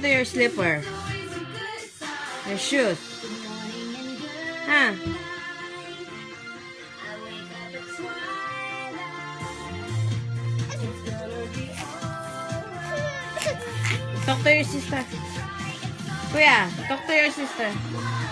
to your slipper. Your shoes. Huh? Talk to your sister. Kuya, talk to your sister.